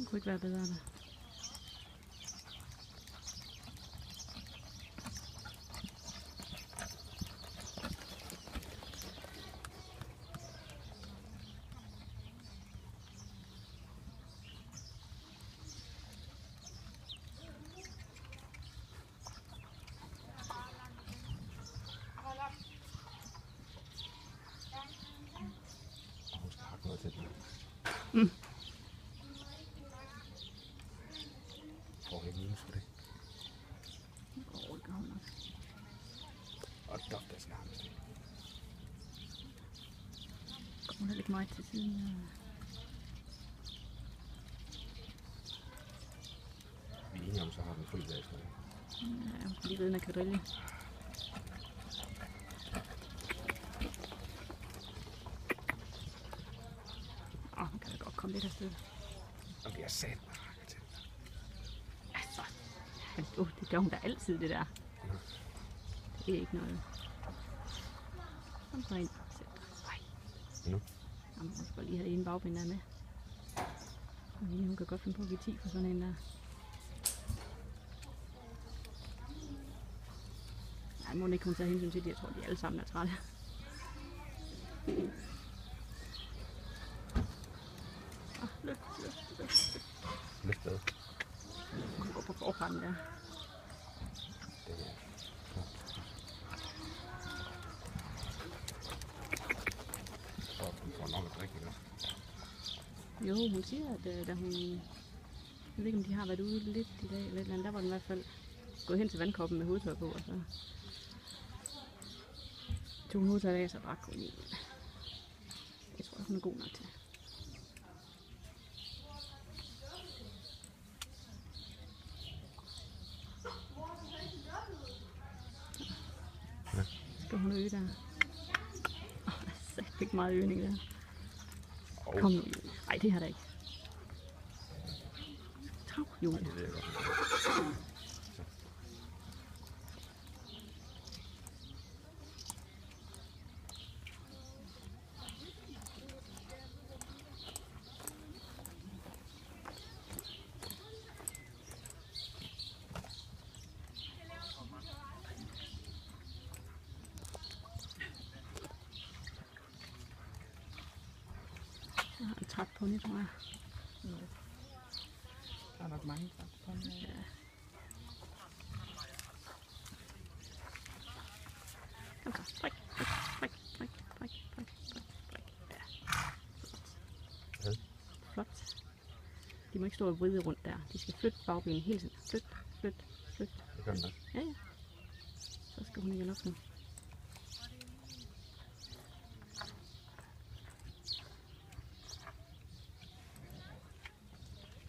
Det kunne ikke være bedre der. Hun skal hakke noget til den. Får ikke minus for det. Det gør hun nok. Og der skal han stå. Kommer der lidt meget til siden. Vi er enige om, så har den fri dag. Ja, hun kan lige ride en kvadrille. Hun kan da godt komme lidt afsted. Og det er sat med hakke til. Altså, det gør hun da altid, det der. Det er ikke noget. Kom så ind. Nu? Jamen, hun skal lige have det ene bagben der med. Og hun kan godt finde på at give 10 for sådan en der. Nej, må ikke hun tage hensyn til det. Jeg tror, de alle sammen er trætte. Løft. Løft hvad? Hun går på forparten der. Det er så hun får nok at drikke, ikke? Jo, hun siger, at da hun... Jeg ved ikke, om de har været ude lidt i dag eller et eller andet. Der var den i hvert fald gået hen til vandkoppen med hovedtøj på, og så tog hun hovedtøj af, så drak hun i. Jeg tror, hun er god nok til. Skal hun øge der? Der er ikke meget øgning der. Kom nu, Julie. Nej, det har der ikke. Tag, Julie. Det ved jeg godt. Jeg har en træt pony, tror jeg. Der er nok mange træt ponyer. Ja. Kom så. Træk. Ja. Hvad? Flot. De må ikke stå og vride rundt der. De skal flytte bagbenen hele tiden. Flyt. Det gør den da. Ja. Så skal hun ikke op nu.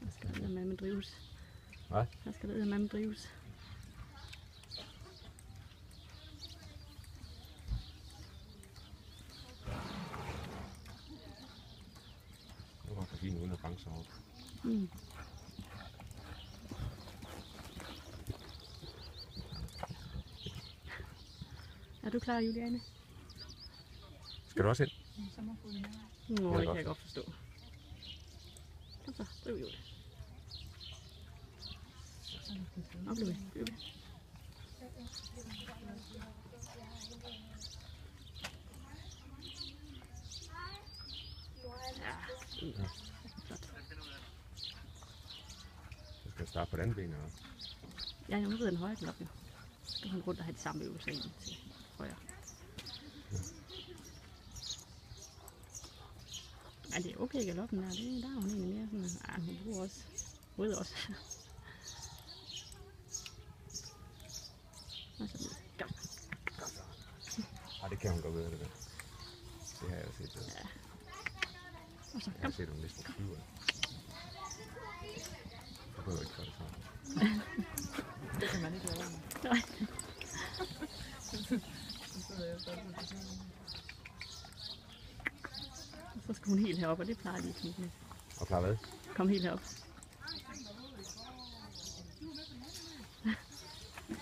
Der skal eddermame drives. Hvad? Der skal eddermame drives. Nu var det fint uden at banke sig over. Er du klar, Juliane? Skal du også ind? Sommerfuglen her. Nå, Jeg det godt. kan jeg godt forstå. Kom så, driv Julie. Op, Louis. Julie. Ja, flot. Så skal jeg starte på den anden ben, eller? Ja, nu ved den højre galop jo. Så skal hun rundt og have de samme øvelser ind til højre. Ja, det er okay galoppen der. Der er hun egentlig mere sådan, hun bruger også rød også. Og så bliver det godt. Ej, det kan hun godt ved, det der. Det har jeg jo set. Ja. Og så Jeg har kom. set dem næsten flyve. Jeg behøver ikke gøre det sådan. Det kan man ikke lade med. Nej. Og så skal hun helt herop, og det plejer lige fint med. Og klar hvad? Kom helt herop.